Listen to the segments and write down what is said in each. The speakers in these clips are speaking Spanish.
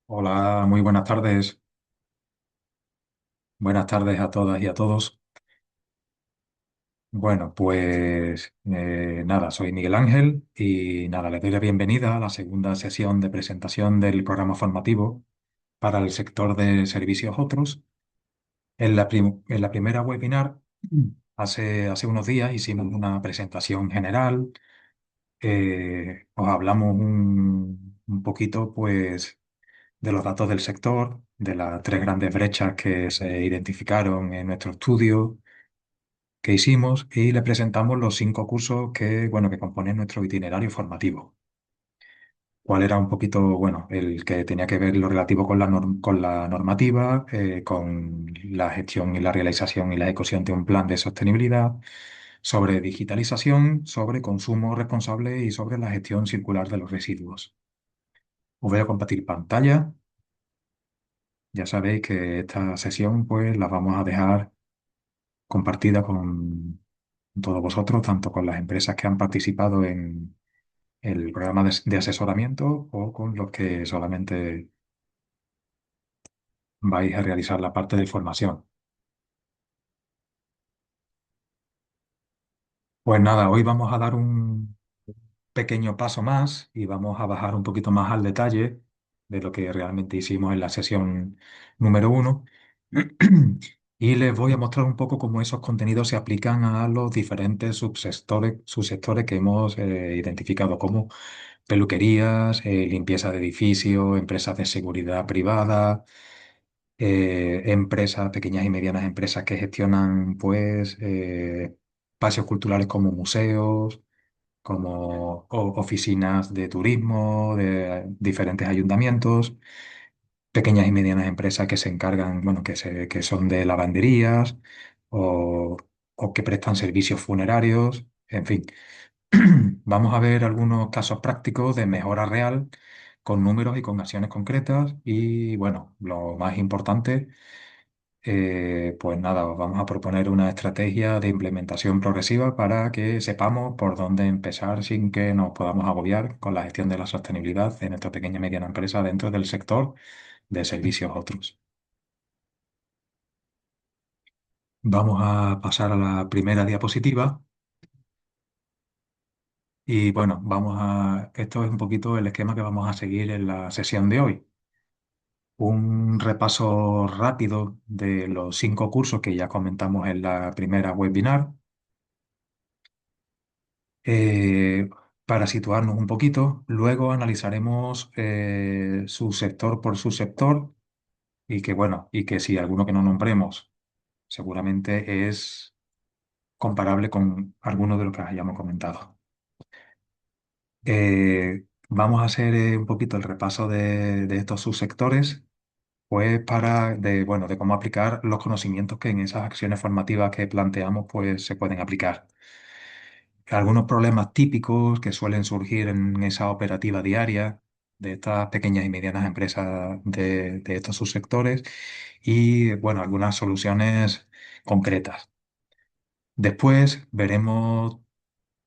Hola, muy buenas tardes. Buenas tardes a todas y a todos. Bueno, pues nada, soy Miguel Ángel y nada, les doy la bienvenida a la segunda sesión de presentación del programa formativo para el sector de servicios otros. En la primera webinar, hace unos días, hicimos una presentación general. Os hablamos un poquito, pues, de los datos del sector, de las tres grandes brechas que se identificaron en nuestro estudio que hicimos y le presentamos los 5 cursos que componen nuestro itinerario formativo. ¿Cuál era un poquito, bueno, el que tenía que ver lo relativo con con la normativa, con la gestión y la realización y la ejecución de un plan de sostenibilidad, sobre digitalización, sobre consumo responsable y sobre la gestión circular de los residuos? Os voy a compartir pantalla. Ya sabéis que esta sesión pues la vamos a dejar compartida con todos vosotros, tanto con las empresas que han participado en el programa de asesoramiento o con los que solamente vais a realizar la parte de formación. Pues nada, hoy vamos a dar un pequeño paso más y vamos a bajar un poquito más al detalle de lo que realmente hicimos en la sesión número 1. Y les voy a mostrar un poco cómo esos contenidos se aplican a los diferentes subsectores que hemos identificado como peluquerías, limpieza de edificios, empresas de seguridad privada, empresas, pequeñas y medianas empresas que gestionan pues espacios culturales como museos, como oficinas de turismo, de diferentes ayuntamientos, pequeñas y medianas empresas que se encargan, bueno, que son de lavanderías o, o que prestan servicios funerarios, en fin. Vamos a ver algunos casos prácticos de mejora real con números y con acciones concretas y bueno, lo más importante, pues nada, os vamos a proponer una estrategia de implementación progresiva para que sepamos por dónde empezar sin que nos podamos agobiar con la gestión de la sostenibilidad en esta pequeña y mediana empresa dentro del sector de servicios otros. Vamos a pasar a la primera diapositiva y bueno, esto es un poquito el esquema que vamos a seguir en la sesión de hoy. Un repaso rápido de los 5 cursos que ya comentamos en la primera webinar. eh, para situarnos un poquito. Luego analizaremos subsector por subsector y que, bueno, y que si alguno que no nombremos seguramente es comparable con alguno de los que hayamos comentado. Vamos a hacer un poquito el repaso de estos subsectores, pues bueno, de cómo aplicar los conocimientos que en esas acciones formativas que planteamos, pues se pueden aplicar. Algunos problemas típicos que suelen surgir en esa operativa diaria de estas pequeñas y medianas empresas de estos subsectores y, bueno, algunas soluciones concretas. Después veremos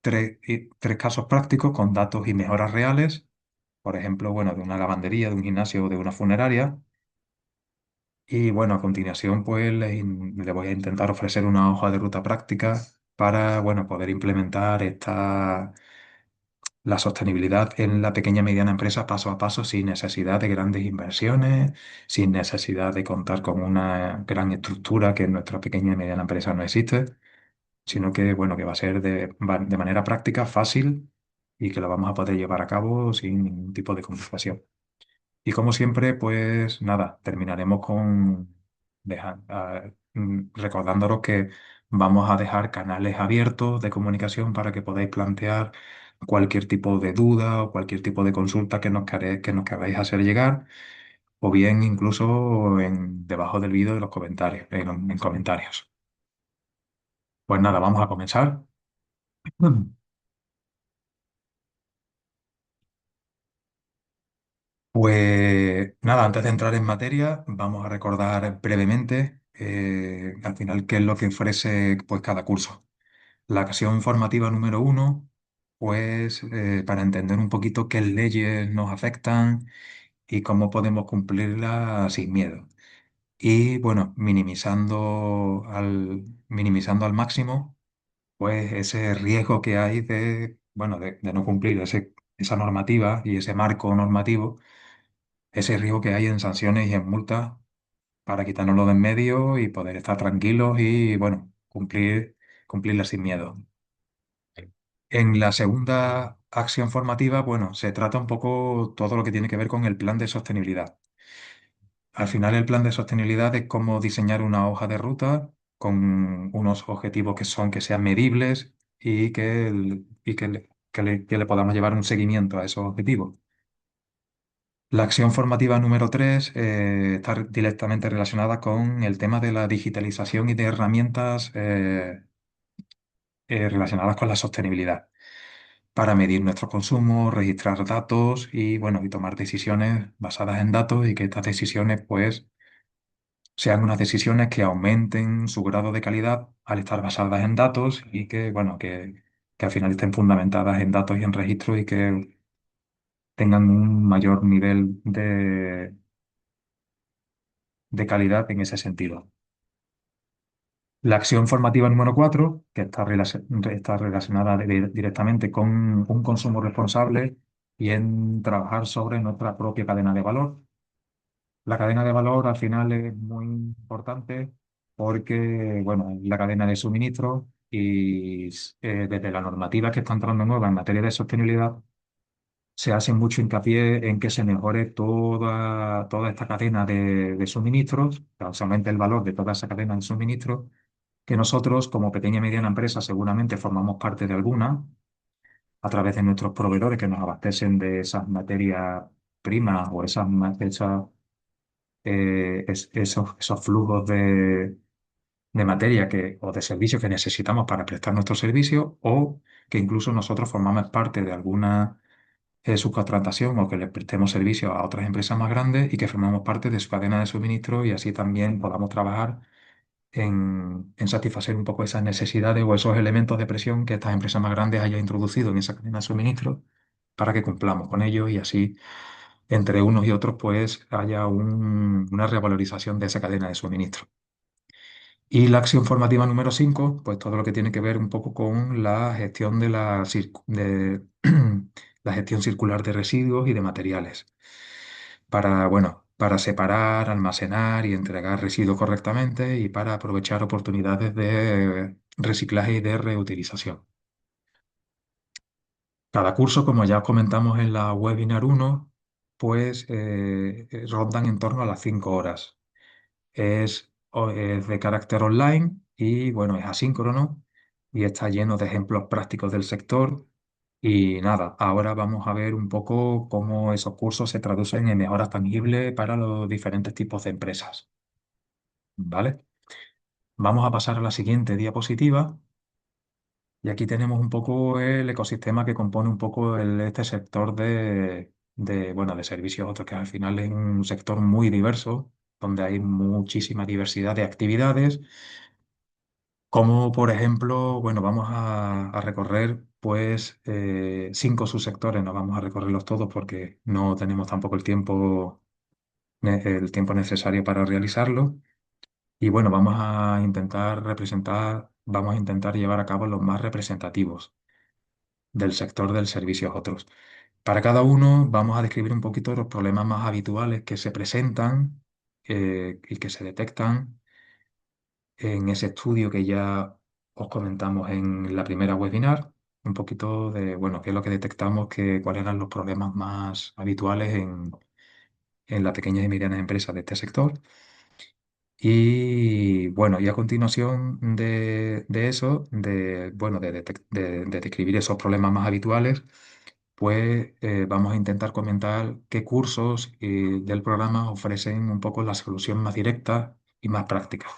tres casos prácticos con datos y mejoras reales, por ejemplo, bueno, de una lavandería, de un gimnasio o de una funeraria. Y bueno, a continuación, pues le voy a intentar ofrecer una hoja de ruta práctica para, bueno, poder implementar la sostenibilidad en la pequeña y mediana empresa paso a paso, sin necesidad de grandes inversiones, sin necesidad de contar con una gran estructura que en nuestra pequeña y mediana empresa no existe, sino que, bueno, que va a ser de manera práctica, fácil y que lo vamos a poder llevar a cabo sin ningún tipo de complicación. Y como siempre, pues nada, terminaremos con recordándonos que vamos a dejar canales abiertos de comunicación para que podáis plantear cualquier tipo de duda o cualquier tipo de consulta que nos queráis hacer llegar, o bien incluso debajo del vídeo de los comentarios, en comentarios. Pues nada, vamos a comenzar. Pues nada, antes de entrar en materia, vamos a recordar brevemente al final qué es lo que ofrece pues, cada curso. La acción formativa número 1, pues para entender un poquito qué leyes nos afectan y cómo podemos cumplirla sin miedo. Y bueno, minimizando al máximo, pues ese riesgo que hay de, bueno, de no cumplir esa normativa y ese marco normativo, ese riesgo que hay en sanciones y en multas para quitárnoslo de en medio y poder estar tranquilos y, bueno, cumplirla sin miedo. En la segunda acción formativa, bueno, se trata un poco todo lo que tiene que ver con el plan de sostenibilidad. Al final, el plan de sostenibilidad es cómo diseñar una hoja de ruta con unos objetivos que sean medibles y que le podamos llevar un seguimiento a esos objetivos. La acción formativa número 3 está directamente relacionada con el tema de la digitalización y de herramientas relacionadas con la sostenibilidad para medir nuestro consumo, registrar datos y, bueno, y tomar decisiones basadas en datos y que estas decisiones, pues, sean unas decisiones que aumenten su grado de calidad al estar basadas en datos y que, bueno, que al final estén fundamentadas en datos y en registros y que tengan un mayor nivel de calidad en ese sentido. La acción formativa número 4 que está relacionada directamente con un consumo responsable y en trabajar sobre nuestra propia cadena de valor. La cadena de valor al final es muy importante porque, bueno, es la cadena de suministro y desde la normativa que está entrando nueva en materia de sostenibilidad, se hace mucho hincapié en que se mejore toda esta cadena de suministros, que se aumente el valor de toda esa cadena de suministros, que nosotros como pequeña y mediana empresa seguramente formamos parte de alguna a través de nuestros proveedores que nos abastecen de esas materias primas o esos flujos de materia o de servicios que necesitamos para prestar nuestro servicio, o que incluso nosotros formamos parte de alguna subcontratación o que le prestemos servicio a otras empresas más grandes y que formamos parte de su cadena de suministro y así también podamos trabajar en satisfacer un poco esas necesidades o esos elementos de presión que estas empresas más grandes hayan introducido en esa cadena de suministro para que cumplamos con ellos y así entre unos y otros pues haya una revalorización de esa cadena de suministro. Y la acción formativa número 5 pues todo lo que tiene que ver un poco con la gestión la gestión circular de residuos y de materiales para, bueno, para separar, almacenar y entregar residuos correctamente y para aprovechar oportunidades de reciclaje y de reutilización. Cada curso, como ya comentamos en la webinar uno, pues rondan en torno a las 5 horas. Es de carácter online y bueno, es asíncrono y está lleno de ejemplos prácticos del sector. Y nada, ahora vamos a ver un poco cómo esos cursos se traducen en mejoras tangibles para los diferentes tipos de empresas. ¿Vale? Vamos a pasar a la siguiente diapositiva. Y aquí tenemos un poco el ecosistema que compone un poco este sector bueno, de servicios, otros que al final es un sector muy diverso, donde hay muchísima diversidad de actividades, como por ejemplo, bueno, vamos a recorrer pues 5 subsectores, no vamos a recorrerlos todos porque no tenemos tampoco el tiempo necesario para realizarlo. Y bueno, vamos a intentar llevar a cabo los más representativos del sector del servicio a otros. Para cada uno vamos a describir un poquito los problemas más habituales que se presentan y que se detectan en ese estudio que ya os comentamos en la primera webinar, un poquito de, bueno, qué es lo que detectamos, cuáles eran los problemas más habituales en las pequeñas y medianas empresas de este sector. Y bueno, y a continuación de eso, bueno, de describir esos problemas más habituales, pues vamos a intentar comentar qué cursos del programa ofrecen un poco la solución más directa y más práctica.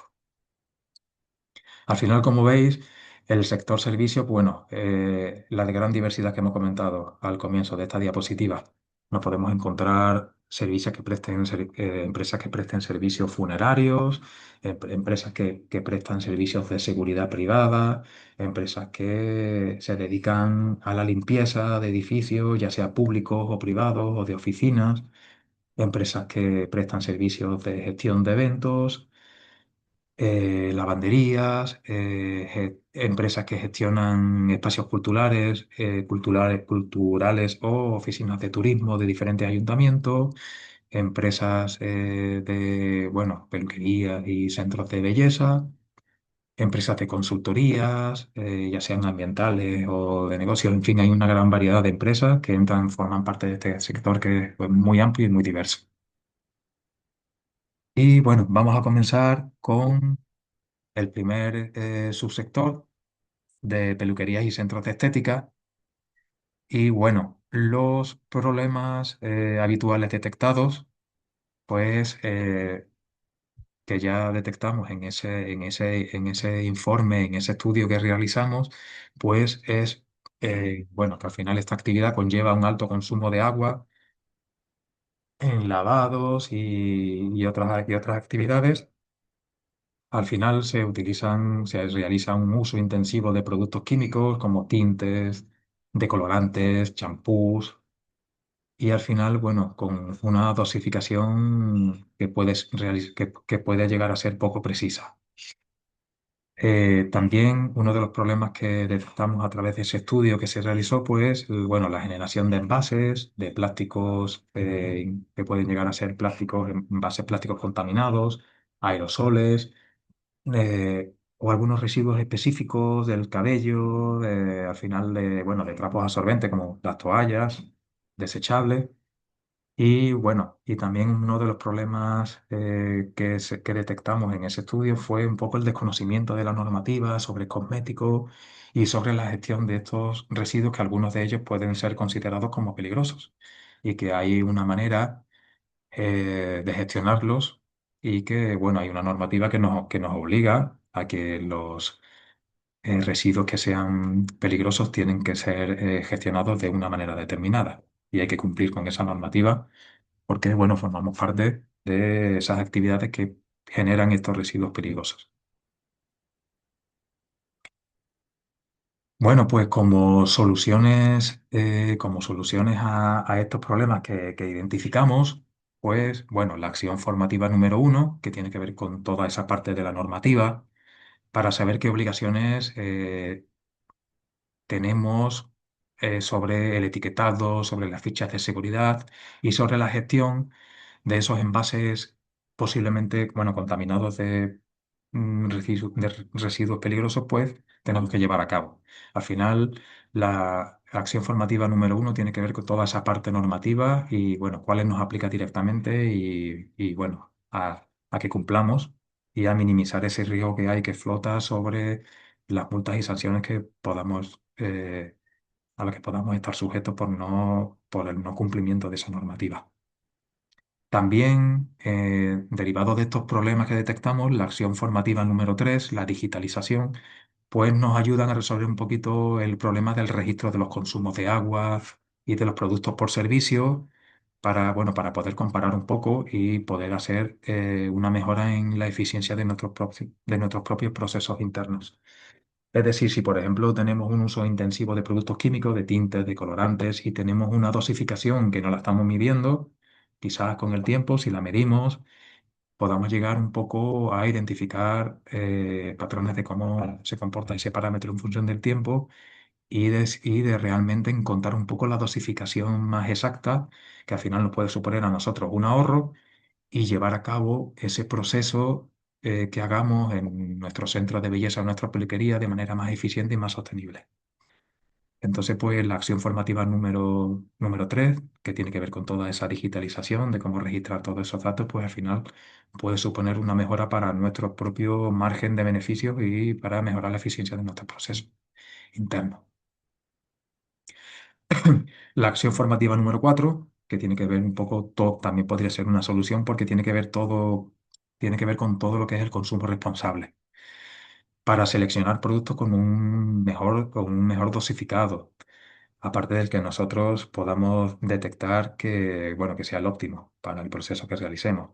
Al final, como veis, el sector servicio, bueno, la de gran diversidad que hemos comentado al comienzo de esta diapositiva, nos podemos encontrar empresas que presten servicios funerarios, empresas que prestan servicios de seguridad privada, empresas que se dedican a la limpieza de edificios, ya sea públicos o privados o de oficinas. empresas que prestan servicios de gestión de eventos, lavanderías, empresas que gestionan espacios culturales o oficinas de turismo de diferentes ayuntamientos, empresas bueno, peluquerías y centros de belleza, empresas de consultorías, ya sean ambientales o de negocios. En fin, hay una gran variedad de empresas que entran, forman parte de este sector que es pues, muy amplio y muy diverso. Y bueno, vamos a comenzar con el primer subsector de peluquerías y centros de estética. Y bueno, los problemas habituales detectados, pues que ya detectamos en ese informe, en ese estudio que realizamos, pues es, bueno, que al final esta actividad conlleva un alto consumo de agua en lavados y otras actividades. Al final se realiza un uso intensivo de productos químicos como tintes, decolorantes, champús y al final, bueno, con una dosificación que puede llegar a ser poco precisa. También uno de los problemas que detectamos a través de ese estudio que se realizó, pues, bueno, la generación de envases, de plásticos que pueden llegar a ser plásticos, envases plásticos contaminados, aerosoles o algunos residuos específicos del cabello, al final de, bueno, de trapos absorbentes como las toallas desechables. Y bueno, y también uno de los problemas que detectamos en ese estudio fue un poco el desconocimiento de la normativa sobre cosméticos y sobre la gestión de estos residuos que algunos de ellos pueden ser considerados como peligrosos y que hay una manera de gestionarlos y que, bueno, hay una normativa que nos obliga a que los residuos que sean peligrosos tienen que ser gestionados de una manera determinada y hay que cumplir con esa normativa porque, bueno, formamos parte de esas actividades que generan estos residuos peligrosos. Bueno, pues como soluciones a estos problemas que identificamos, pues bueno, la acción formativa número uno, que tiene que ver con toda esa parte de la normativa, para saber qué obligaciones tenemos sobre el etiquetado, sobre las fichas de seguridad y sobre la gestión de esos envases posiblemente, bueno, contaminados de residuos peligrosos, pues tenemos que llevar a cabo. Al final, la acción formativa número uno tiene que ver con toda esa parte normativa y, bueno, cuáles nos aplica directamente y, bueno, a que cumplamos y a minimizar ese riesgo que hay que flota sobre las multas y sanciones que a las que podamos estar sujetos por el no cumplimiento de esa normativa. También, derivado de estos problemas que detectamos, la acción formativa número 3, la digitalización, pues nos ayudan a resolver un poquito el problema del registro de los consumos de agua y de los productos por servicio para, bueno, para poder comparar un poco y poder hacer una mejora en la eficiencia de nuestros propios procesos internos. Es decir, si por ejemplo tenemos un uso intensivo de productos químicos, de tintes, de colorantes y tenemos una dosificación que no la estamos midiendo, quizás con el tiempo, si la medimos, podamos llegar un poco a identificar patrones de cómo se comporta ese parámetro en función del tiempo y de realmente encontrar un poco la dosificación más exacta, que al final nos puede suponer a nosotros un ahorro y llevar a cabo ese proceso que hagamos en nuestro centro de belleza, en nuestra peluquería, de manera más eficiente y más sostenible. Entonces, pues la acción formativa número 3, que tiene que ver con toda esa digitalización, de cómo registrar todos esos datos, pues al final puede suponer una mejora para nuestro propio margen de beneficios y para mejorar la eficiencia de nuestro proceso interno. La acción formativa número 4, que tiene que ver un poco todo, también podría ser una solución porque tiene que ver con todo lo que es el consumo responsable, para seleccionar productos con un mejor dosificado, aparte del que nosotros podamos detectar que, bueno, que sea el óptimo para el proceso que realicemos.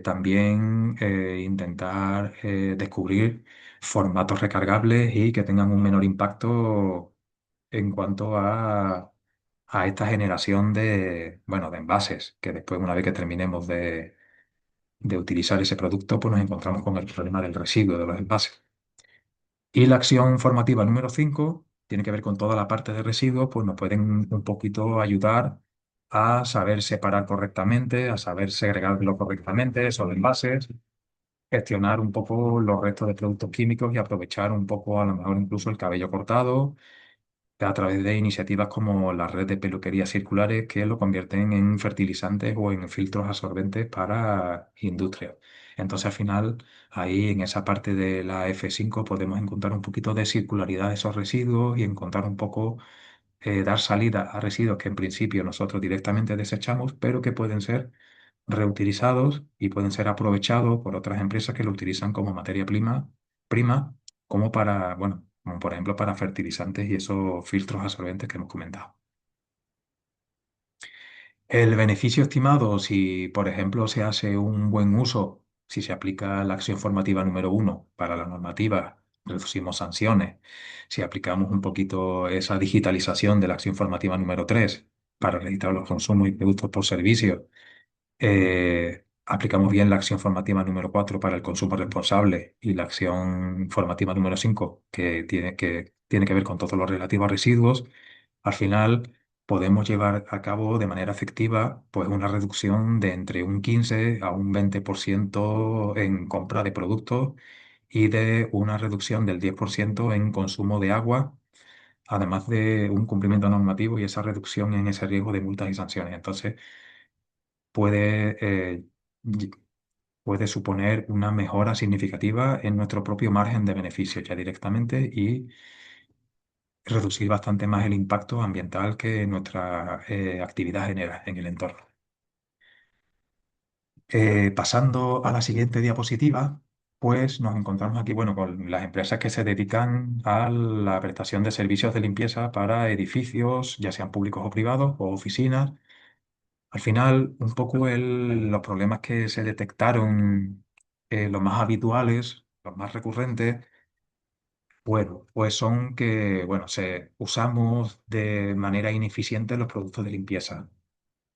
También intentar descubrir formatos recargables y que tengan un menor impacto en cuanto a esta generación de, bueno, de envases, que después, una vez que terminemos de utilizar ese producto, pues nos encontramos con el problema del residuo de los envases. Y la acción formativa número 5 tiene que ver con toda la parte de residuos, pues nos pueden un poquito ayudar a saber separar correctamente, a saber segregarlo correctamente, esos envases, gestionar un poco los restos de productos químicos y aprovechar un poco, a lo mejor incluso el cabello cortado a través de iniciativas como la red de peluquerías circulares que lo convierten en fertilizantes o en filtros absorbentes para industrias. Entonces, al final, ahí en esa parte de la F5 podemos encontrar un poquito de circularidad de esos residuos y encontrar un poco, dar salida a residuos que en principio nosotros directamente desechamos, pero que pueden ser reutilizados y pueden ser aprovechados por otras empresas que lo utilizan como materia prima, como para, bueno, como por ejemplo para fertilizantes y esos filtros absorbentes que hemos comentado. El beneficio estimado, si por ejemplo se hace un buen uso, si se aplica la acción formativa número 1 para la normativa, reducimos sanciones. Si aplicamos un poquito esa digitalización de la acción formativa número 3 para registrar los consumos y productos por servicio, aplicamos bien la acción formativa número 4 para el consumo responsable y la acción formativa número 5 que tiene que ver con todo lo relativo a residuos. Al final podemos llevar a cabo de manera efectiva pues una reducción de entre un 15 a un 20% en compra de productos y de una reducción del 10% en consumo de agua, además de un cumplimiento normativo y esa reducción en ese riesgo de multas y sanciones. Entonces, puede, y- puede suponer una mejora significativa en nuestro propio margen de beneficio ya directamente y reducir bastante más el impacto ambiental que nuestra actividad genera en el entorno. Pasando a la siguiente diapositiva, pues nos encontramos aquí, bueno, con las empresas que se dedican a la prestación de servicios de limpieza para edificios, ya sean públicos o privados, o oficinas. Al final, un poco los problemas que se detectaron, los más habituales, los más recurrentes, bueno, pues son que, bueno, usamos de manera ineficiente los productos de limpieza,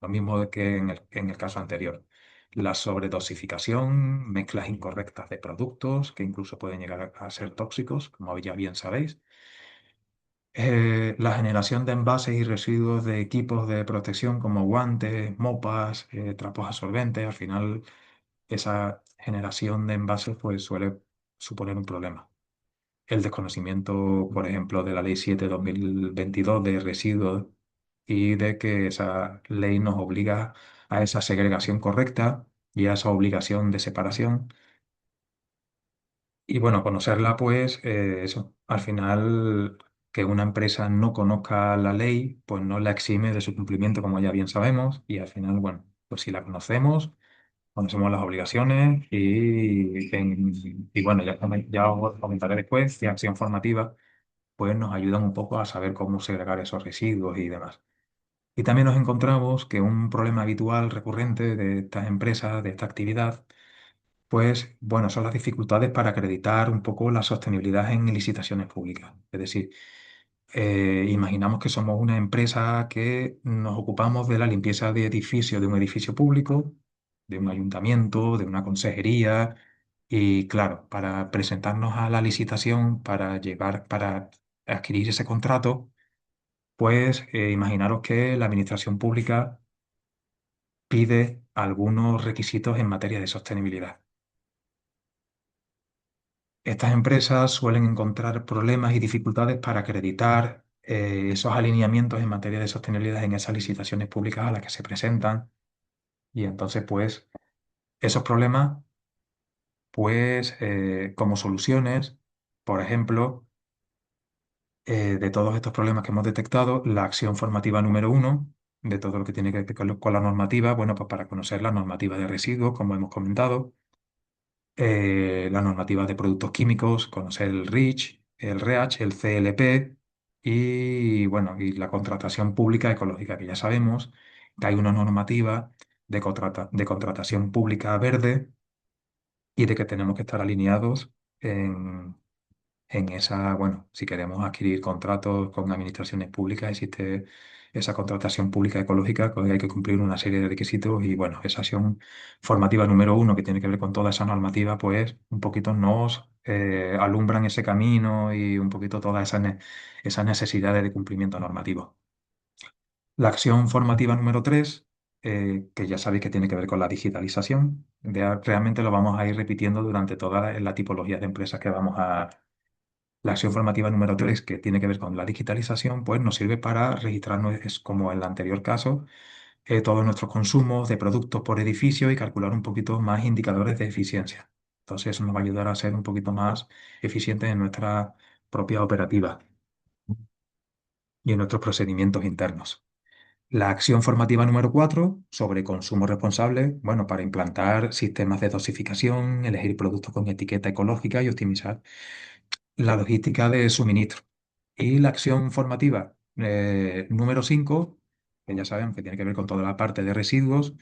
lo mismo que en el caso anterior. La sobredosificación, mezclas incorrectas de productos que incluso pueden llegar a ser tóxicos, como ya bien sabéis. La generación de envases y residuos de equipos de protección como guantes, mopas, trapos absorbentes, al final esa generación de envases pues suele suponer un problema. El desconocimiento, por ejemplo, de la Ley 7/2022 de residuos y de que esa ley nos obliga a esa segregación correcta y a esa obligación de separación. Y bueno, conocerla, pues eso, al final que una empresa no conozca la ley, pues no la exime de su cumplimiento, como ya bien sabemos, y al final, bueno, pues si la conocemos las obligaciones y bueno, ya os comentaré después, y acción formativa pues nos ayudan un poco a saber cómo segregar esos residuos y demás. Y también nos encontramos que un problema habitual, recurrente de estas empresas, de esta actividad, pues bueno, son las dificultades para acreditar un poco la sostenibilidad en licitaciones públicas. Es decir, imaginamos que somos una empresa que nos ocupamos de la limpieza de edificios, de un edificio público, de un ayuntamiento, de una consejería. Y claro, para presentarnos a la licitación, para adquirir ese contrato, pues imaginaros que la administración pública pide algunos requisitos en materia de sostenibilidad. Estas empresas suelen encontrar problemas y dificultades para acreditar esos alineamientos en materia de sostenibilidad en esas licitaciones públicas a las que se presentan. Y entonces, pues, esos problemas, pues, como soluciones, por ejemplo, de todos estos problemas que hemos detectado, la acción formativa número 1, de todo lo que tiene que ver con la normativa, bueno, pues para conocer la normativa de residuos, como hemos comentado, la normativa de productos químicos, conocer el REACH, el REACH, el CLP y, bueno, y la contratación pública ecológica, que ya sabemos que hay una normativa de contratación pública verde y de que tenemos que estar alineados En esa, bueno, si queremos adquirir contratos con administraciones públicas, existe esa contratación pública ecológica, con la que hay que cumplir una serie de requisitos y, bueno, esa acción formativa número uno que tiene que ver con toda esa normativa, pues un poquito nos alumbran ese camino y un poquito todas esas necesidades de cumplimiento normativo. La acción formativa número 3, que ya sabéis que tiene que ver con la digitalización, realmente lo vamos a ir repitiendo durante toda la tipología de empresas que vamos a... La acción formativa número 3, que tiene que ver con la digitalización, pues nos sirve para registrarnos, es como en el anterior caso, todos nuestros consumos de productos por edificio y calcular un poquito más indicadores de eficiencia. Entonces eso nos va a ayudar a ser un poquito más eficientes en nuestra propia operativa y en nuestros procedimientos internos. La acción formativa número 4 sobre consumo responsable, bueno, para implantar sistemas de dosificación, elegir productos con etiqueta ecológica y optimizar la logística de suministro. Y la acción formativa número 5, que ya sabemos que tiene que ver con toda la parte de residuos,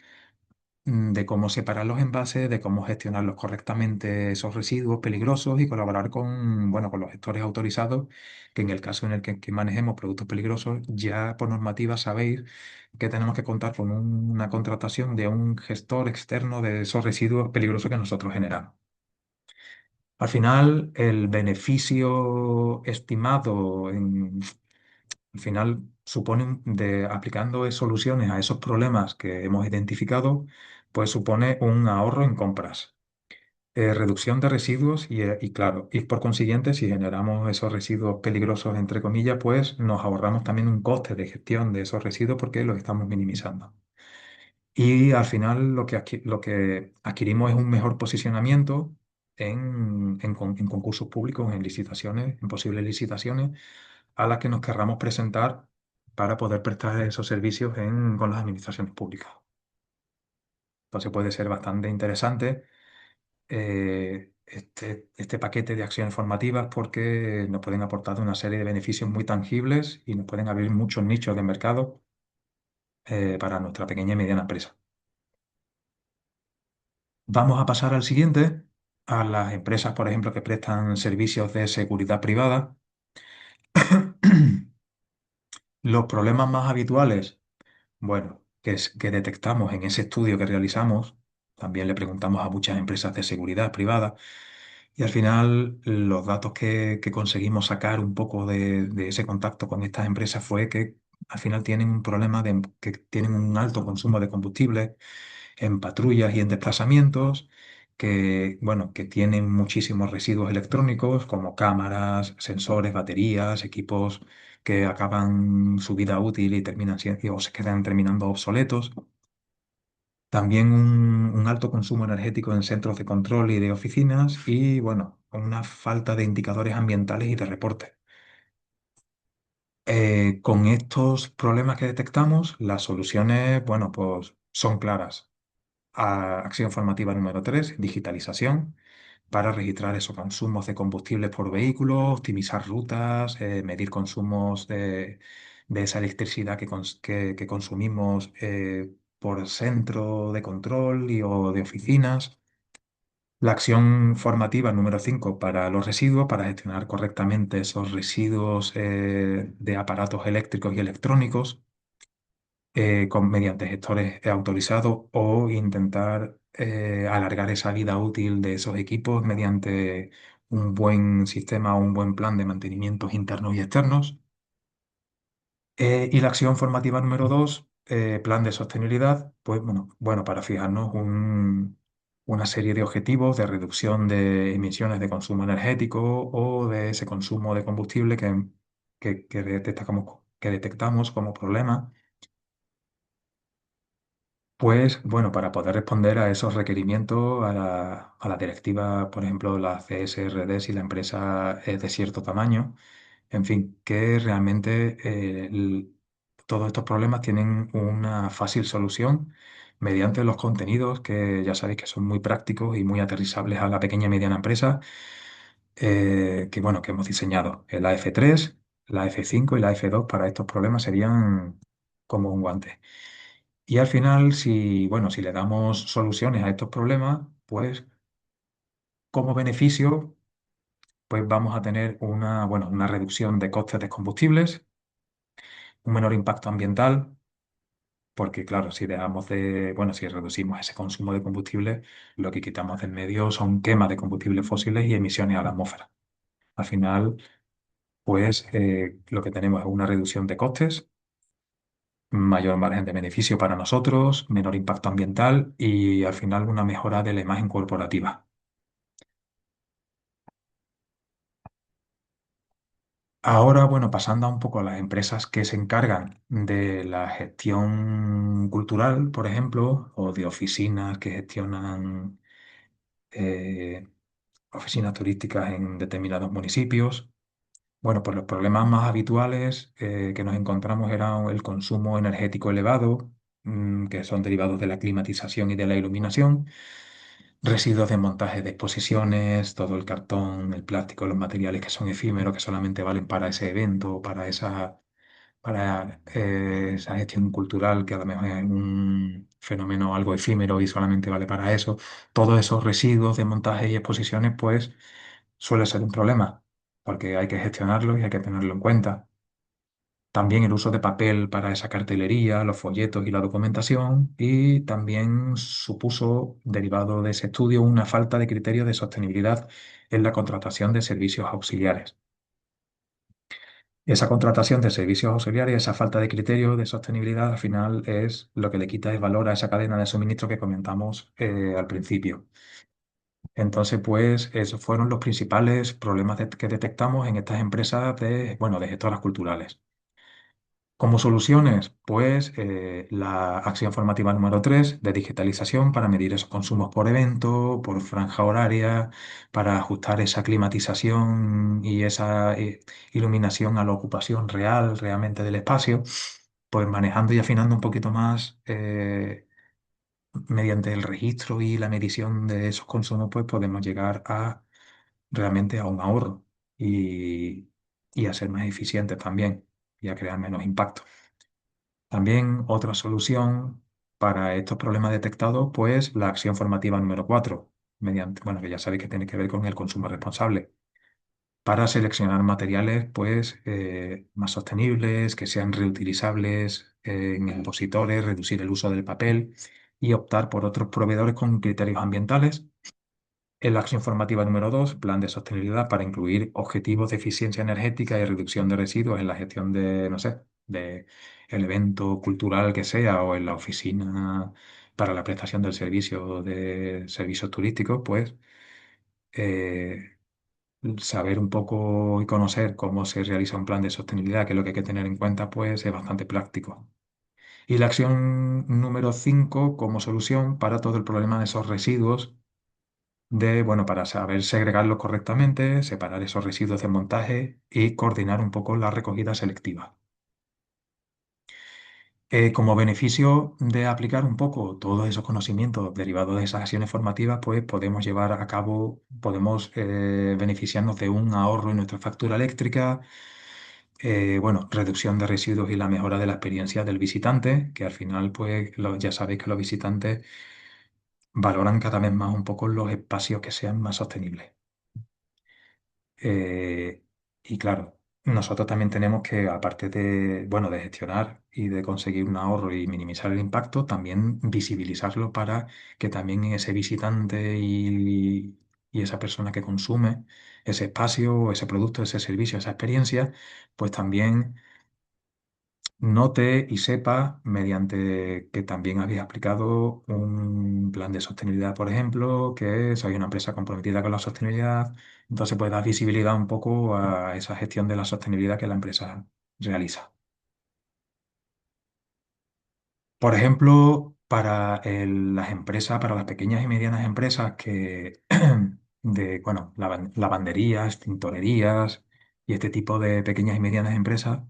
de cómo separar los envases, de cómo gestionarlos correctamente esos residuos peligrosos y colaborar con, bueno, con los gestores autorizados, que en el caso en el que manejemos productos peligrosos, ya por normativa sabéis que tenemos que contar con una contratación de un gestor externo de esos residuos peligrosos que nosotros generamos. Al final, el beneficio estimado al final supone de aplicando soluciones a esos problemas que hemos identificado, pues supone un ahorro en compras, reducción de residuos y claro, y por consiguiente, si generamos esos residuos peligrosos, entre comillas, pues nos ahorramos también un coste de gestión de esos residuos porque los estamos minimizando. Y al final lo que adquirimos es un mejor posicionamiento en concursos públicos, en licitaciones, en posibles licitaciones a las que nos querramos presentar para poder prestar esos servicios con las administraciones públicas. Entonces puede ser bastante interesante este paquete de acciones formativas porque nos pueden aportar una serie de beneficios muy tangibles y nos pueden abrir muchos nichos de mercado para nuestra pequeña y mediana empresa. Vamos a pasar al siguiente, a las empresas, por ejemplo, que prestan servicios de seguridad privada. Los problemas más habituales, bueno, que detectamos en ese estudio que realizamos, también le preguntamos a muchas empresas de seguridad privada y al final los datos que conseguimos sacar un poco de ese contacto con estas empresas fue que al final tienen un problema de que tienen un alto consumo de combustible en patrullas y en desplazamientos, que, bueno, que tienen muchísimos residuos electrónicos como cámaras, sensores, baterías, equipos que acaban su vida útil y terminan siendo, o se quedan terminando obsoletos. También un alto consumo energético en centros de control y de oficinas y, bueno, una falta de indicadores ambientales y de reporte. Con estos problemas que detectamos, las soluciones, bueno, pues son claras. Acción formativa número 3, digitalización, para registrar esos consumos de combustibles por vehículo, optimizar rutas, medir consumos de esa electricidad que consumimos por centro de control o de oficinas. La acción formativa número 5 para los residuos, para gestionar correctamente esos residuos de aparatos eléctricos y electrónicos mediante gestores autorizados o intentar alargar esa vida útil de esos equipos mediante un buen sistema o un buen plan de mantenimientos internos y externos. Y la acción formativa número 2, plan de sostenibilidad, pues bueno, para fijarnos una serie de objetivos de reducción de emisiones de consumo energético o de ese consumo de combustible que detectamos como problema. Pues bueno, para poder responder a esos requerimientos, a la directiva, por ejemplo, la CSRD, si la empresa es de cierto tamaño, en fin, que realmente todos estos problemas tienen una fácil solución mediante los contenidos que ya sabéis que son muy prácticos y muy aterrizables a la pequeña y mediana empresa, que bueno, que hemos diseñado. La F3, la F5 y la F2 para estos problemas serían como un guante. Y al final, bueno, si le damos soluciones a estos problemas, pues como beneficio pues vamos a tener una reducción de costes de combustibles, un menor impacto ambiental, porque claro, si reducimos ese consumo de combustible, lo que quitamos del medio son quemas de combustibles fósiles y emisiones a la atmósfera. Al final, pues lo que tenemos es una reducción de costes, mayor margen de beneficio para nosotros, menor impacto ambiental y al final una mejora de la imagen corporativa. Ahora, bueno, pasando un poco a las empresas que se encargan de la gestión cultural, por ejemplo, o de oficinas que gestionan eh, oficinas turísticas en determinados municipios. Bueno, pues los problemas más habituales que nos encontramos eran el consumo energético elevado, que son derivados de la climatización y de la iluminación, residuos de montaje de exposiciones, todo el cartón, el plástico, los materiales que son efímeros, que solamente valen para ese evento, para esa gestión cultural, que a lo mejor es un fenómeno algo efímero y solamente vale para eso. Todos esos residuos de montaje y exposiciones, pues suele ser un problema, porque hay que gestionarlo y hay que tenerlo en cuenta. También el uso de papel para esa cartelería, los folletos y la documentación, y también supuso, derivado de ese estudio, una falta de criterio de sostenibilidad en la contratación de servicios auxiliares. Esa contratación de servicios auxiliares, esa falta de criterio de sostenibilidad, al final es lo que le quita el valor a esa cadena de suministro que comentamos al principio. Entonces, pues, esos fueron los principales problemas que detectamos en estas empresas de gestoras culturales. Como soluciones, pues la acción formativa número 3 de digitalización para medir esos consumos por evento, por franja horaria, para ajustar esa climatización y esa iluminación a la ocupación real realmente del espacio, pues manejando y afinando un poquito más mediante el registro y la medición de esos consumos, pues podemos llegar a realmente a un ahorro y, y a ser más eficientes también y a crear menos impacto. También otra solución para estos problemas detectados, pues la acción formativa número 4 que ya sabéis que tiene que ver con el consumo responsable, para seleccionar materiales pues más sostenibles, que sean reutilizables en expositores, reducir el uso del papel y optar por otros proveedores con criterios ambientales. En la acción formativa número 2, plan de sostenibilidad para incluir objetivos de eficiencia energética y reducción de residuos en la gestión de, no sé, de el evento cultural que sea o en la oficina para la prestación del servicio de servicios turísticos, pues eh, saber un poco y conocer cómo se realiza un plan de sostenibilidad, que es lo que hay que tener en cuenta, pues es bastante práctico. Y la acción número 5 como solución para todo el problema de esos residuos para saber segregarlos correctamente, separar esos residuos de montaje y coordinar un poco la recogida selectiva. Como beneficio de aplicar un poco todos esos conocimientos derivados de esas acciones formativas, pues podemos beneficiarnos de un ahorro en nuestra factura eléctrica, reducción de residuos y la mejora de la experiencia del visitante, que al final, pues ya sabéis que los visitantes valoran cada vez más un poco los espacios que sean más sostenibles. Eh, y claro, nosotros también tenemos que, aparte de gestionar y de conseguir un ahorro y minimizar el impacto, también visibilizarlo para que también ese visitante y esa persona que consume ese espacio, ese producto, ese servicio, esa experiencia, pues también note y sepa, mediante que también habéis aplicado un plan de sostenibilidad, por ejemplo, que sois una empresa comprometida con la sostenibilidad, entonces pues dar visibilidad un poco a esa gestión de la sostenibilidad que la empresa realiza. Por ejemplo, para las empresas, para las pequeñas y medianas empresas lavanderías, tintorerías y este tipo de pequeñas y medianas empresas,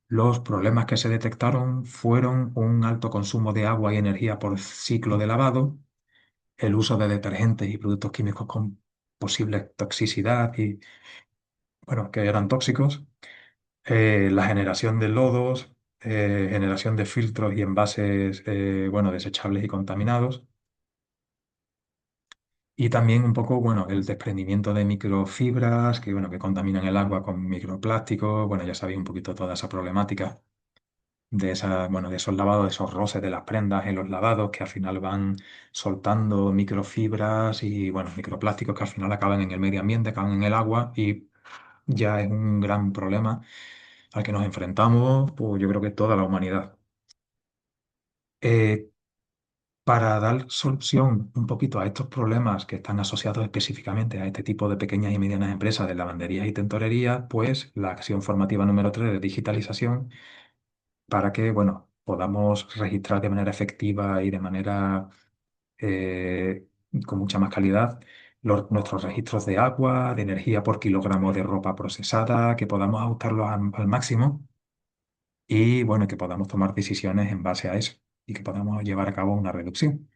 los problemas que se detectaron fueron un alto consumo de agua y energía por ciclo de lavado, el uso de detergentes y productos químicos con posible toxicidad que eran tóxicos, la generación de lodos, generación de filtros y envases, desechables y contaminados. Y también un poco, bueno, el desprendimiento de microfibras que, bueno, que contaminan el agua con microplásticos. Bueno, ya sabéis un poquito toda esa problemática de esa, bueno, de esos lavados, de esos roces de las prendas en los lavados que al final van soltando microfibras y, bueno, microplásticos que al final acaban en el medio ambiente, acaban en el agua y ya es un gran problema al que nos enfrentamos, pues yo creo que toda la humanidad. Eh, para dar solución un poquito a estos problemas que están asociados específicamente a este tipo de pequeñas y medianas empresas de lavanderías y tintorerías, pues la acción formativa número 3 de digitalización para que, bueno, podamos registrar de manera efectiva y de manera eh, con mucha más calidad nuestros registros de agua, de energía por kilogramo de ropa procesada, que podamos ajustarlos al máximo y, bueno, que podamos tomar decisiones en base a eso y que podamos llevar a cabo una reducción.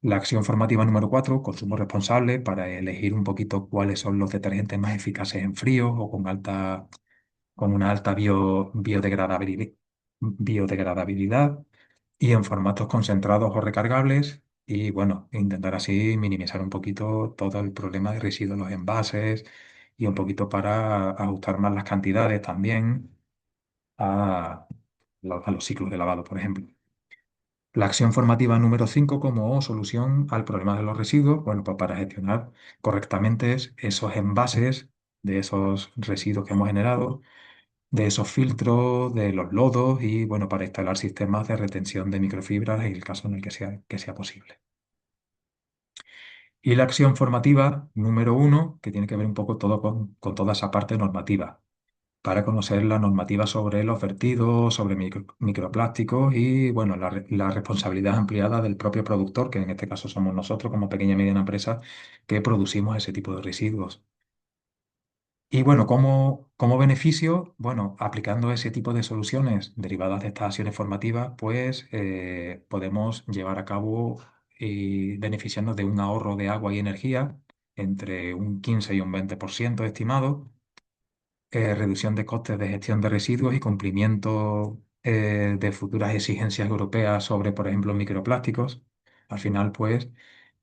La acción formativa número 4, consumo responsable, para elegir un poquito cuáles son los detergentes más eficaces en frío o con una alta biodegradabilidad y en formatos concentrados o recargables. Y bueno, intentar así minimizar un poquito todo el problema de residuos en los envases y un poquito para ajustar más las cantidades también a, a los ciclos de lavado, por ejemplo. La acción formativa número 5 como solución al problema de los residuos, bueno, pues para gestionar correctamente esos envases de esos residuos que hemos generado, de esos filtros, de los lodos y, bueno, para instalar sistemas de retención de microfibras en el caso en el que sea posible. Y la acción formativa número 1, que tiene que ver un poco todo con toda esa parte normativa para conocer la normativa sobre los vertidos, sobre microplásticos y, bueno, la responsabilidad ampliada del propio productor, que en este caso somos nosotros como pequeña y mediana empresa que producimos ese tipo de residuos. Y bueno, como beneficio, bueno, aplicando ese tipo de soluciones derivadas de estas acciones formativas, pues podemos llevar a cabo y beneficiarnos de un ahorro de agua y energía entre un 15 y un 20% estimado, reducción de costes de gestión de residuos y cumplimiento de futuras exigencias europeas sobre, por ejemplo, microplásticos. Al final, pues,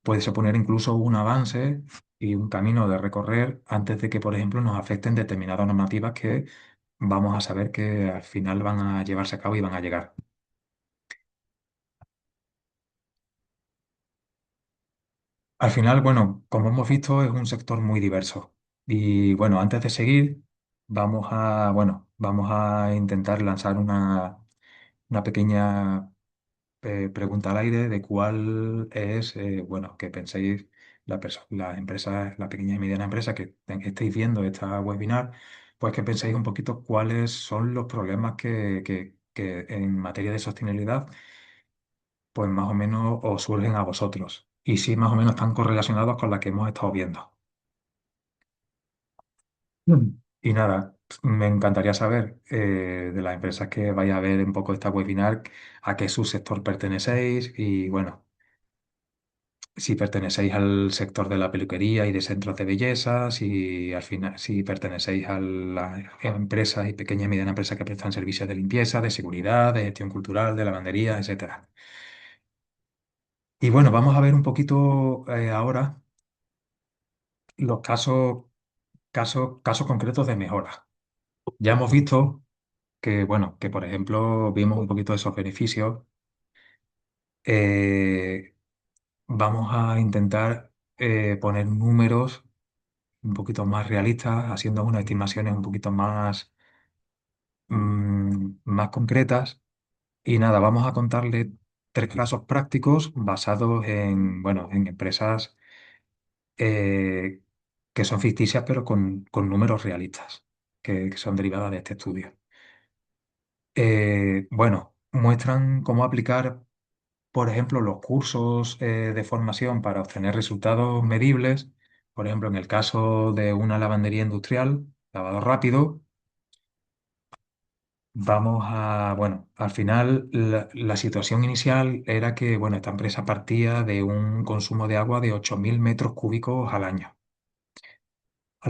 puede suponer incluso un avance y un camino de recorrer antes de que, por ejemplo, nos afecten determinadas normativas que vamos a saber que al final van a llevarse a cabo y van a llegar. Al final, bueno, como hemos visto, es un sector muy diverso. Y bueno, antes de seguir, vamos a intentar lanzar una pequeña pregunta al aire de cuál es, bueno, que penséis las empresas, la pequeña y mediana empresa que estéis viendo esta webinar, pues que penséis un poquito cuáles son los problemas que en materia de sostenibilidad, pues más o menos os surgen a vosotros y si más o menos están correlacionados con las que hemos estado viendo. Y nada, me encantaría saber de las empresas que vais a ver un poco esta webinar, a qué subsector pertenecéis y bueno, si pertenecéis al sector de la peluquería y de centros de belleza, si al final, si pertenecéis a las empresas y pequeñas y medianas empresas que prestan servicios de limpieza, de seguridad, de gestión cultural, de lavandería, etcétera. Y bueno, vamos a ver un poquito ahora los casos concretos de mejora. Ya hemos visto que, bueno, que por ejemplo vimos un poquito de esos beneficios. Eh, Vamos a intentar poner números un poquito más realistas, haciendo unas estimaciones un poquito más concretas. Y nada, vamos a contarle tres casos prácticos basados en, bueno, en empresas eh, que son ficticias, pero con números realistas, que son derivadas de este estudio. Bueno, muestran cómo aplicar, por ejemplo, los cursos de formación para obtener resultados medibles. Por ejemplo, en el caso de una lavandería industrial, lavado rápido, bueno, al final la situación inicial era que, bueno, esta empresa partía de un consumo de agua de 8.000 metros cúbicos al año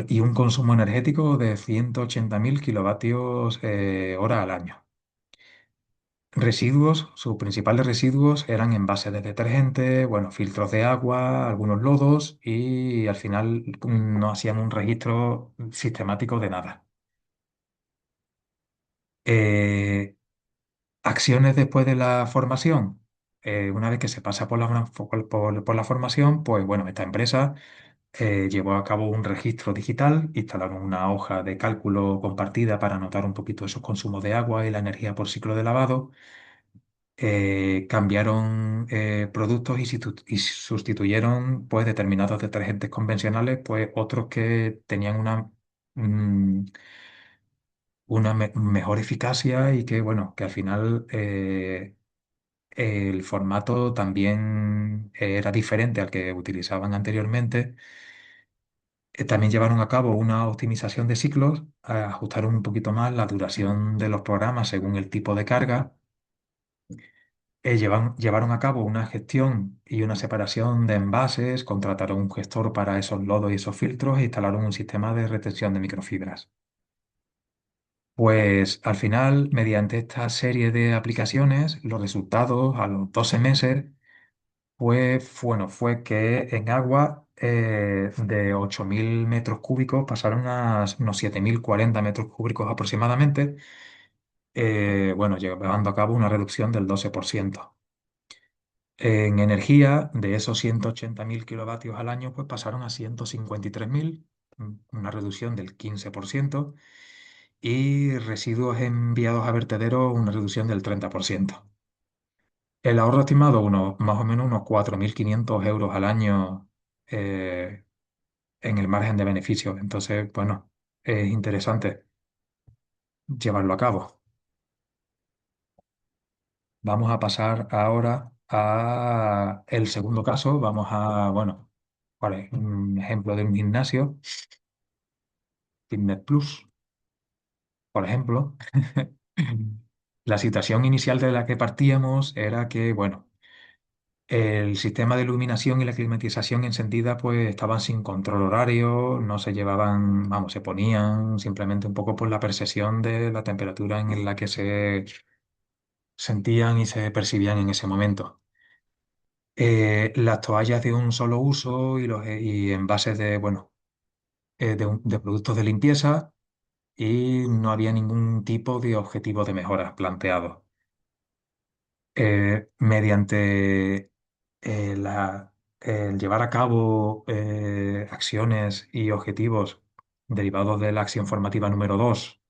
y un consumo energético de 180.000 kilovatios hora al año. Residuos, sus principales residuos eran envases de detergente, bueno, filtros de agua, algunos lodos y al final no hacían un registro sistemático de nada. Eh, Acciones después de la formación. Una vez que se pasa por la formación, pues bueno, esta empresa llevó a cabo un registro digital, instalaron una hoja de cálculo compartida para anotar un poquito esos consumos de agua y la energía por ciclo de lavado. Cambiaron productos y sustituyeron pues determinados detergentes convencionales, pues otros que tenían mm, una mejor eficacia y que bueno, que al final el formato también era diferente al que utilizaban anteriormente. También llevaron a cabo una optimización de ciclos, ajustaron un poquito más la duración de los programas según el tipo de carga. Llevaron a cabo una gestión y una separación de envases, contrataron un gestor para esos lodos y esos filtros e instalaron un sistema de retención de microfibras. Pues al final, mediante esta serie de aplicaciones, los resultados a los 12 meses, pues bueno, fue que en agua de 8.000 metros cúbicos pasaron a unos 7.040 metros cúbicos aproximadamente, bueno, llevando a cabo una reducción del 12%. En energía, de esos 180.000 kilovatios al año, pues pasaron a 153.000, una reducción del 15%, y residuos enviados a vertederos, una reducción del 30%. El ahorro estimado, más o menos unos 4.500 euros al año eh, en el margen de beneficio. Entonces, bueno, es interesante llevarlo a cabo. Vamos a pasar ahora a el segundo caso. Vamos a, bueno, vale, un ejemplo de un gimnasio, Fitness Plus, por ejemplo. La situación inicial de la que partíamos era que, bueno, el sistema de iluminación y la climatización encendida pues estaban sin control horario, no se llevaban, vamos, se ponían simplemente un poco por la percepción de la temperatura en la que se sentían y se percibían en ese momento. Las toallas de un solo uso y envases de, bueno, de productos de limpieza y no había ningún tipo de objetivo de mejora planteado. Mediante el llevar a cabo acciones y objetivos derivados de la acción formativa número 2,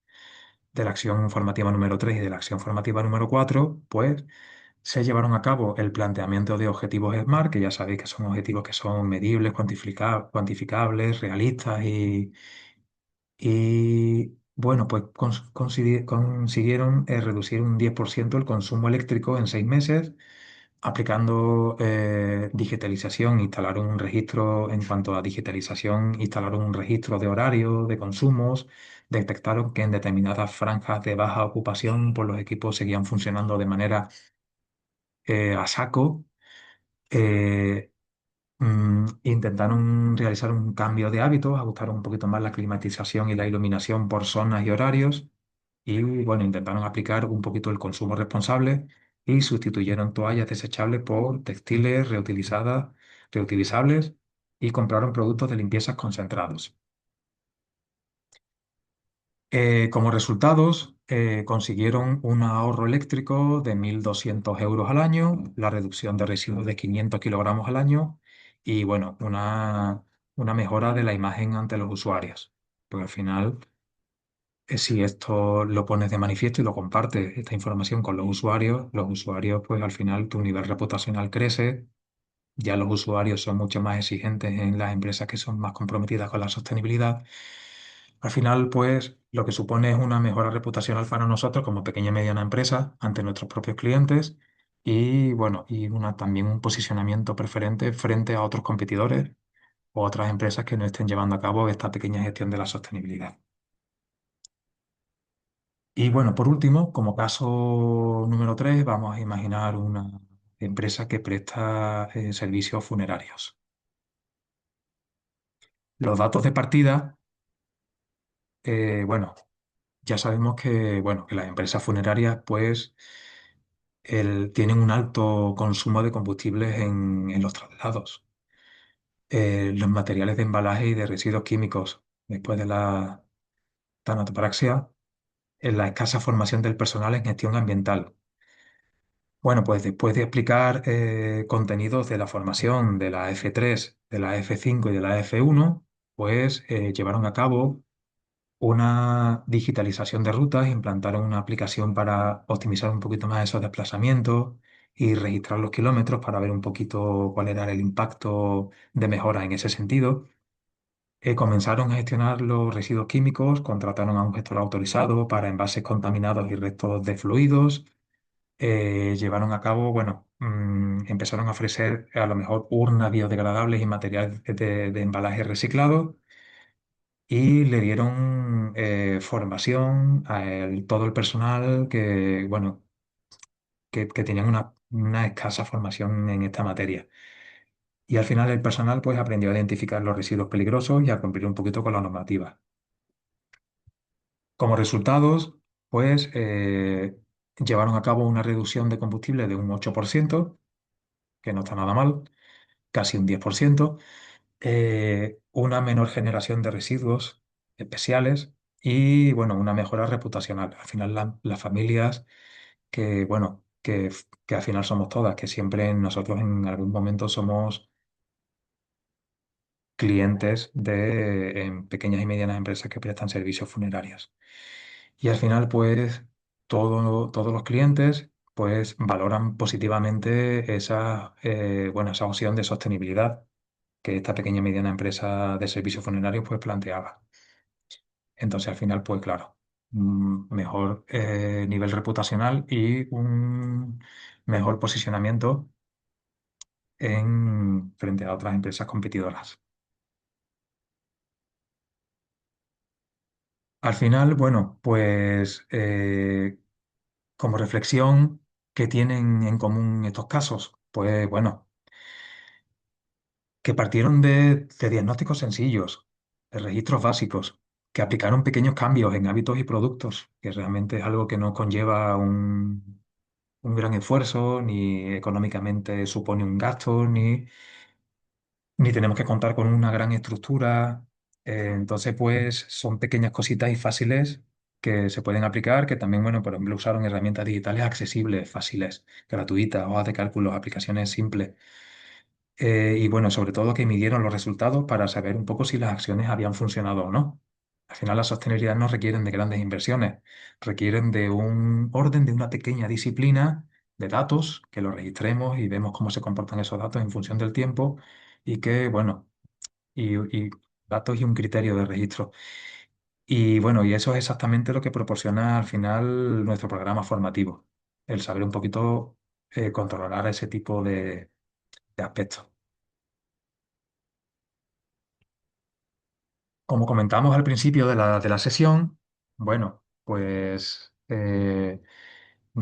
de la acción formativa número 3 y de la acción formativa número 4, pues se llevaron a cabo el planteamiento de objetivos SMART, que ya sabéis que son objetivos que son medibles, cuantificables, realistas y bueno, pues consiguieron reducir un 10% el consumo eléctrico en 6 meses, aplicando digitalización, instalaron un registro en cuanto a digitalización, instalaron un registro de horario, de consumos, detectaron que en determinadas franjas de baja ocupación, pues los equipos seguían funcionando de manera a saco. eh, Intentaron realizar un cambio de hábitos, ajustar un poquito más la climatización y la iluminación por zonas y horarios. Y bueno, intentaron aplicar un poquito el consumo responsable y sustituyeron toallas desechables por textiles reutilizables y compraron productos de limpieza concentrados. Como resultados, consiguieron un ahorro eléctrico de 1.200 euros al año, la reducción de residuos de 500 kilogramos al año y, bueno, una mejora de la imagen ante los usuarios. Porque al final, si esto lo pones de manifiesto y lo compartes, esta información con los usuarios, pues al final tu nivel reputacional crece. Ya los usuarios son mucho más exigentes en las empresas que son más comprometidas con la sostenibilidad. Al final, pues, lo que supone es una mejora reputacional para nosotros como pequeña y mediana empresa ante nuestros propios clientes y, bueno, también un posicionamiento preferente frente a otros competidores o otras empresas que no estén llevando a cabo esta pequeña gestión de la sostenibilidad. Y bueno, por último, como caso número 3, vamos a imaginar una empresa que presta servicios funerarios. Los datos de partida, bueno, ya sabemos que, bueno, que las empresas funerarias, pues, tienen un alto consumo de combustibles en los traslados. Los materiales de embalaje y de residuos químicos, después de la tanatopraxia, en la escasa formación del personal en gestión ambiental. Bueno, pues después de explicar contenidos de la formación de la F3, de la F5 y de la F1, pues llevaron a cabo una digitalización de rutas, implantaron una aplicación para optimizar un poquito más esos desplazamientos y registrar los kilómetros para ver un poquito cuál era el impacto de mejora en ese sentido. Comenzaron a gestionar los residuos químicos, contrataron a un gestor autorizado para envases contaminados y restos de fluidos. Llevaron a cabo, bueno, empezaron a ofrecer a lo mejor urnas biodegradables y materiales de embalaje reciclado y le dieron formación a todo el personal que, bueno, que tenían una escasa formación en esta materia. Y al final el personal pues aprendió a identificar los residuos peligrosos y a cumplir un poquito con la normativa. Como resultados, pues llevaron a cabo una reducción de combustible de un 8%, que no está nada mal, casi un 10%, una menor generación de residuos especiales y, bueno, una mejora reputacional. Al final, las familias que, bueno, que al final somos todas, que siempre nosotros en algún momento somos clientes de pequeñas y medianas empresas que prestan servicios funerarios. Y al final, pues, todos los clientes, pues, valoran positivamente bueno, esa opción de sostenibilidad que esta pequeña y mediana empresa de servicios funerarios pues planteaba. Entonces al final pues claro, mejor nivel reputacional y un mejor posicionamiento frente a otras empresas competidoras. Al final, bueno, pues como reflexión, ¿qué tienen en común estos casos? Pues bueno, que partieron de diagnósticos sencillos, de registros básicos, que aplicaron pequeños cambios en hábitos y productos, que realmente es algo que no conlleva un gran esfuerzo, ni económicamente supone un gasto, ni tenemos que contar con una gran estructura. Entonces, pues son pequeñas cositas y fáciles que se pueden aplicar, que también, bueno, por ejemplo, usaron herramientas digitales accesibles, fáciles, gratuitas, hojas de cálculo, aplicaciones simples. Y bueno, sobre todo que midieron los resultados para saber un poco si las acciones habían funcionado o no. Al final, la sostenibilidad no requieren de grandes inversiones, requieren de un orden, de una pequeña disciplina de datos, que los registremos y vemos cómo se comportan esos datos en función del tiempo y que, bueno, y datos y un criterio de registro. Y bueno, y eso es exactamente lo que proporciona al final nuestro programa formativo, el saber un poquito controlar ese tipo de aspectos. Como comentamos al principio de la sesión, bueno, pues no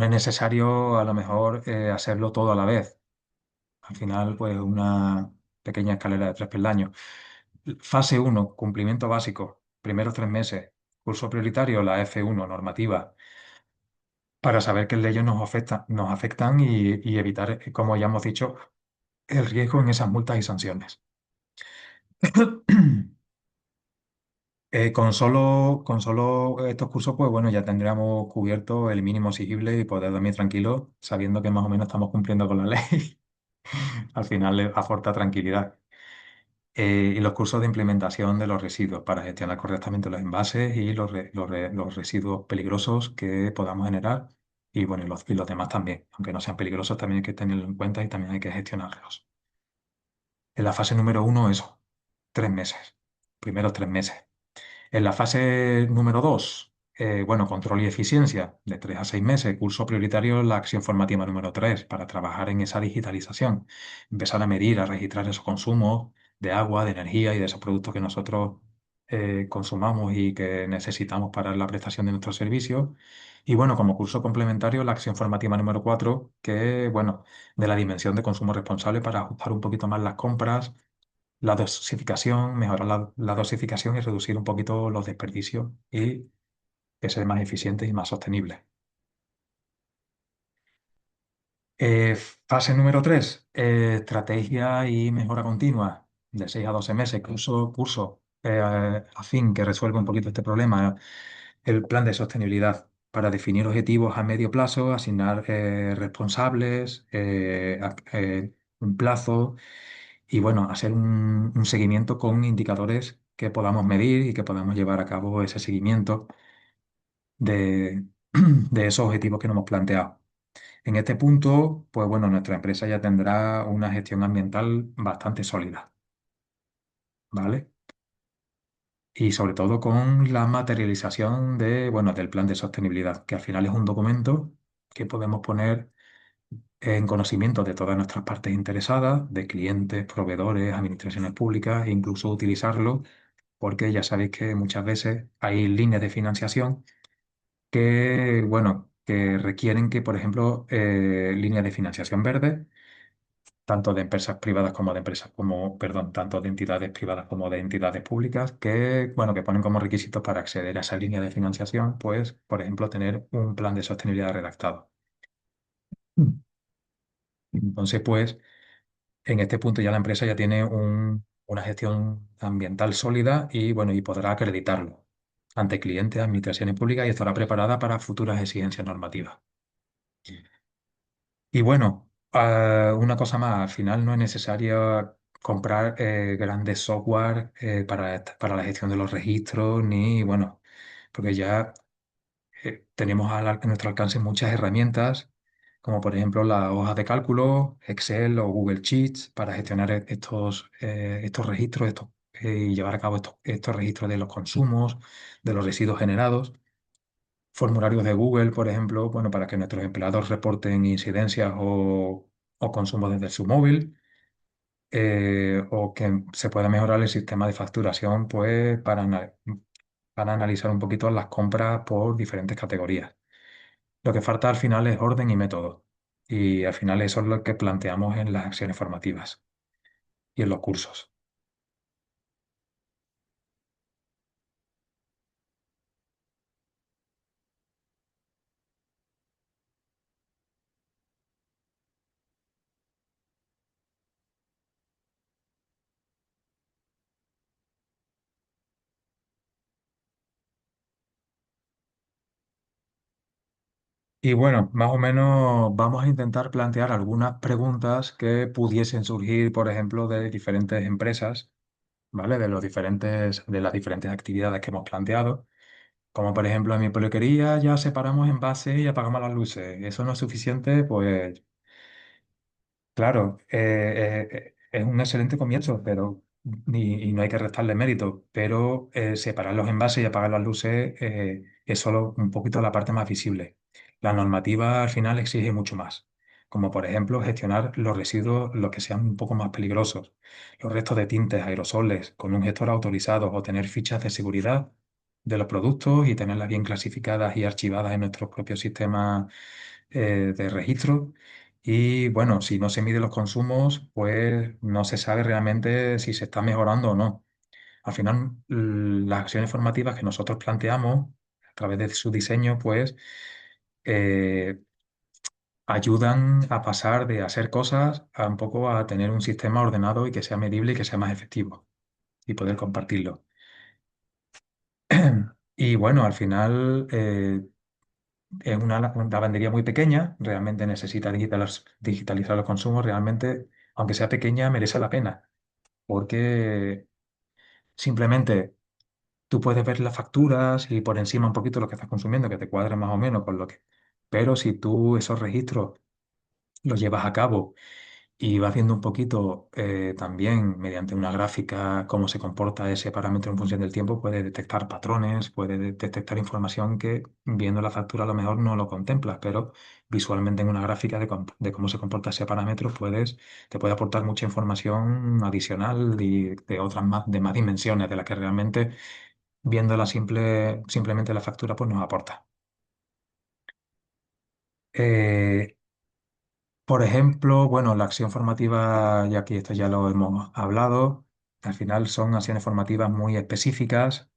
es necesario a lo mejor hacerlo todo a la vez. Al final, pues una pequeña escalera de 3 peldaños. Fase uno, cumplimiento básico, primeros 3 meses. Curso prioritario, la F1, normativa, para saber qué leyes nos afectan y evitar, como ya hemos dicho, el riesgo en esas multas y sanciones. Con solo estos cursos, pues bueno, ya tendríamos cubierto el mínimo exigible y poder dormir tranquilo, sabiendo que más o menos estamos cumpliendo con la ley. Al final les aporta tranquilidad. Y los cursos de implementación de los residuos para gestionar correctamente los envases y los residuos peligrosos que podamos generar. Y bueno, y los demás también, aunque no sean peligrosos, también hay que tenerlo en cuenta y también hay que gestionarlos. En la fase número uno, eso, 3 meses, primeros 3 meses. En la fase número 2, bueno, control y eficiencia, de 3 a 6 meses. Curso prioritario, la acción formativa número 3 para trabajar en esa digitalización. Empezar a medir, a registrar esos consumos de agua, de energía y de esos productos que nosotros consumamos y que necesitamos para la prestación de nuestros servicios. Y bueno, como curso complementario, la acción formativa número 4 que, bueno, de la dimensión de consumo responsable para ajustar un poquito más las compras, la dosificación, mejorar la dosificación y reducir un poquito los desperdicios y que sea más eficiente y más sostenible. Eh, Fase número 3, estrategia y mejora continua, de 6 a 12 meses, curso a fin que resuelva un poquito este problema, el plan de sostenibilidad para definir objetivos a medio plazo, asignar responsables, un plazo y bueno, hacer un seguimiento con indicadores que podamos medir y que podamos llevar a cabo ese seguimiento de, de esos objetivos que nos hemos planteado. En este punto, pues bueno, nuestra empresa ya tendrá una gestión ambiental bastante sólida, ¿vale? Y sobre todo con la materialización bueno, del plan de sostenibilidad, que al final es un documento que podemos poner en conocimiento de todas nuestras partes interesadas, de clientes, proveedores, administraciones públicas, e incluso utilizarlo porque ya sabéis que muchas veces hay líneas de financiación que, bueno, que requieren que, por ejemplo, líneas de financiación verde tanto de empresas privadas como de empresas como, perdón, tanto de entidades privadas como de entidades públicas que, bueno, que ponen como requisitos para acceder a esa línea de financiación, pues, por ejemplo, tener un plan de sostenibilidad redactado. Mm. Entonces, pues, en este punto ya la empresa ya tiene una gestión ambiental sólida y, bueno, y podrá acreditarlo ante clientes, administraciones públicas y estará preparada para futuras exigencias normativas. Y bueno, una cosa más, al final no es necesario comprar grandes software para la gestión de los registros, ni bueno, porque ya tenemos a nuestro alcance muchas herramientas, como por ejemplo las hojas de cálculo, Excel o Google Sheets, para gestionar estos registros y llevar a cabo estos registros de los consumos, de los residuos generados. Formularios de Google, por ejemplo, bueno, para que nuestros empleados reporten incidencias o consumo desde su móvil, o que se pueda mejorar el sistema de facturación, pues, para analizar un poquito las compras por diferentes categorías. Lo que falta al final es orden y método. Y al final eso es lo que planteamos en las acciones formativas y en los cursos. Y bueno, más o menos vamos a intentar plantear algunas preguntas que pudiesen surgir, por ejemplo, de diferentes empresas, ¿vale? De las diferentes actividades que hemos planteado. Como por ejemplo, en mi peluquería ya separamos envases y apagamos las luces. ¿Eso no es suficiente? Pues claro, es un excelente comienzo, pero y no hay que restarle mérito, pero separar los envases y apagar las luces es solo un poquito la parte más visible. La normativa al final exige mucho más, como por ejemplo gestionar los residuos, los que sean un poco más peligrosos, los restos de tintes, aerosoles, con un gestor autorizado o tener fichas de seguridad de los productos y tenerlas bien clasificadas y archivadas en nuestro propio sistema de registro. Y bueno, si no se miden los consumos, pues no se sabe realmente si se está mejorando o no. Al final, las acciones formativas que nosotros planteamos a través de su diseño, pues eh, ayudan a pasar de hacer cosas a un poco a tener un sistema ordenado y que sea medible y que sea más efectivo y poder compartirlo. Y bueno, al final es una lavandería muy pequeña, realmente necesita digitalizar los consumos, realmente, aunque sea pequeña, merece la pena, porque simplemente tú puedes ver las facturas y por encima un poquito lo que estás consumiendo, que te cuadre más o menos con lo que... Pero si tú esos registros los llevas a cabo y vas viendo un poquito también mediante una gráfica cómo se comporta ese parámetro en función del tiempo, puede detectar patrones, puede detectar información que viendo la factura a lo mejor no lo contemplas, pero visualmente en una gráfica de cómo se comporta ese parámetro te puede aportar mucha información adicional y de otras más, de más dimensiones de las que realmente viendo simplemente la factura pues nos aporta. Eh, Por ejemplo, bueno, la acción formativa, ya que esto ya lo hemos hablado, al final son acciones formativas muy específicas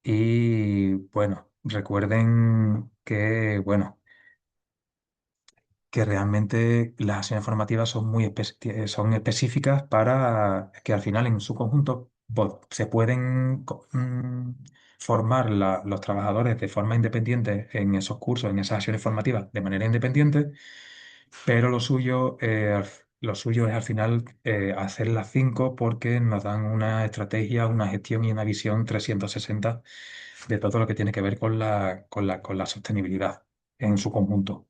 y bueno, recuerden que, bueno, que realmente las acciones formativas son son específicas para que al final en su conjunto se pueden formar los trabajadores de forma independiente en esos cursos, en esas acciones formativas de manera independiente, pero lo suyo es al final hacer las cinco porque nos dan una estrategia, una gestión y una visión 360 de todo lo que tiene que ver con con la sostenibilidad en su conjunto.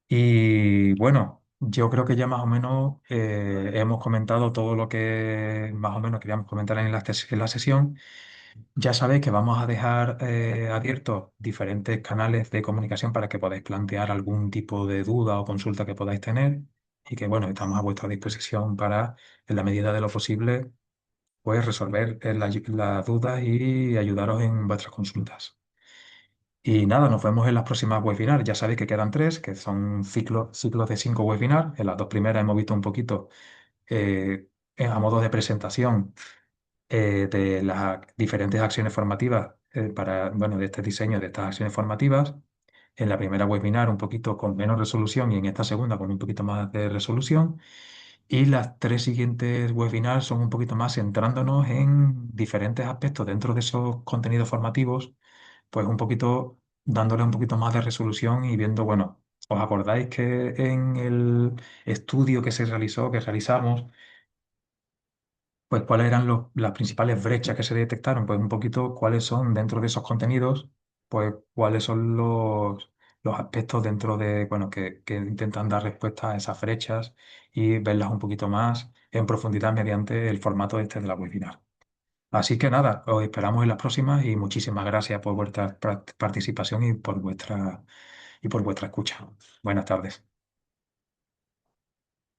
Y bueno, yo creo que ya más o menos hemos comentado todo lo que más o menos queríamos comentar en en la sesión. Ya sabéis que vamos a dejar abiertos diferentes canales de comunicación para que podáis plantear algún tipo de duda o consulta que podáis tener y que bueno, estamos a vuestra disposición para, en la medida de lo posible, pues resolver las dudas y ayudaros en vuestras consultas. Y nada, nos vemos en las próximas webinars. Ya sabéis que quedan tres, que son ciclos de 5 webinars. En las dos primeras hemos visto un poquito a modo de presentación de las diferentes acciones formativas bueno, de este diseño de estas acciones formativas. En la primera webinar un poquito con menos resolución y en esta segunda con un poquito más de resolución. Y las tres siguientes webinars son un poquito más centrándonos en diferentes aspectos dentro de esos contenidos formativos, pues un poquito dándole un poquito más de resolución y viendo, bueno, ¿os acordáis que en el estudio que se realizó, que realizamos, pues cuáles eran las principales brechas que se detectaron? Pues un poquito cuáles son dentro de esos contenidos, pues cuáles son los aspectos dentro de, bueno, que intentan dar respuesta a esas brechas y verlas un poquito más en profundidad mediante el formato este de la webinar. Así que nada, os esperamos en las próximas y muchísimas gracias por vuestra participación y por vuestra escucha. Buenas tardes.